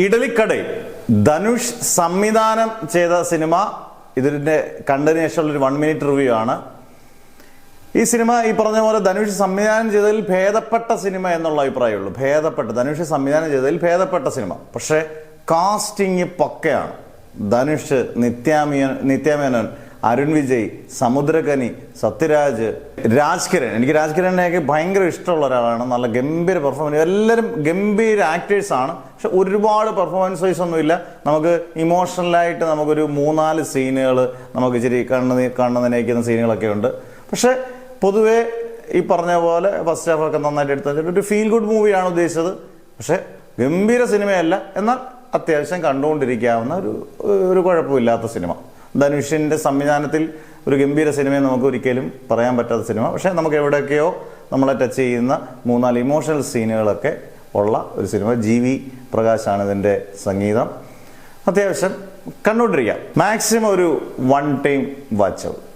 ഇഡലിക്കടൈ ധനുഷ് സംവിധാനം ചെയ്ത സിനിമ. ഇതിന്റെ കണ്ടതിന് ശേഷമുള്ള ഒരു 1 മിനിറ്റ് റിവ്യൂ ആണ്. ഈ സിനിമ ഈ പറഞ്ഞ പോലെ ധനുഷ് സംവിധാനം ചെയ്തതിൽ ഭേദപ്പെട്ട സിനിമ എന്നുള്ള അഭിപ്രായമുള്ളൂ. ധനുഷ് സംവിധാനം ചെയ്തതിൽ ഭേദപ്പെട്ട സിനിമ. പക്ഷെ കാസ്റ്റിംഗ് പക്കയാണ്. ധനുഷ്, നിത്യാമേനോൻ, അരുൺ വിജയ്, സമുദ്രകനി, സത്യരാജ്, രാജ്കിരൺ. എനിക്ക് രാജ്കിരണിനെയൊക്കെ ഭയങ്കര ഇഷ്ടമുള്ള ഒരാളാണ്. നല്ല ഗംഭീര പെർഫോമൻസ്. എല്ലാവരും ഗംഭീര ആക്ടേഴ്സ് ആണ്. പക്ഷെ ഒരുപാട് പെർഫോമൻസ് വൈസ് ഒന്നുമില്ല. നമുക്ക് ഇമോഷണലായിട്ട് നമുക്കൊരു 3-4 സീനുകൾ നമുക്ക് ഇച്ചിരി കണ്ണ് നനയിക്കുന്ന സീനുകളൊക്കെ ഉണ്ട്. പക്ഷെ പൊതുവെ ഈ പറഞ്ഞ പോലെ ഫസ്റ്റ് ഹാഫ് ഒക്കെ നന്നായിട്ട് എടുത്ത് ഒരു ഫീൽ ഗുഡ് മൂവിയാണ് ഉദ്ദേശിച്ചത്. പക്ഷെ ഗംഭീര സിനിമയല്ല, എന്നാൽ അത്യാവശ്യം കണ്ടുകൊണ്ടിരിക്കാവുന്ന ഒരു കുഴപ്പമില്ലാത്ത സിനിമ. ധനുഷിന്റെ സംവിധാനത്തിൽ ഒരു ഗംഭീര സിനിമയെ നമുക്ക് ഒരിക്കലും പറയാൻ പറ്റാത്ത സിനിമ. പക്ഷെ നമുക്ക് എവിടെയൊക്കെയോ നമ്മളെ ടച്ച് ചെയ്യുന്ന 3-4 ഇമോഷണൽ സീനുകളൊക്കെ ഉള്ള ഒരു സിനിമ. GV പ്രകാശാണ് ഇതിന്റെ സംഗീതം. അത്യാവശ്യം കണ്ടുകൊണ്ടിരിക്കാം. മാക്സിമം ഒരു 1 ടൈം വാച്ച് ഔട്ട്.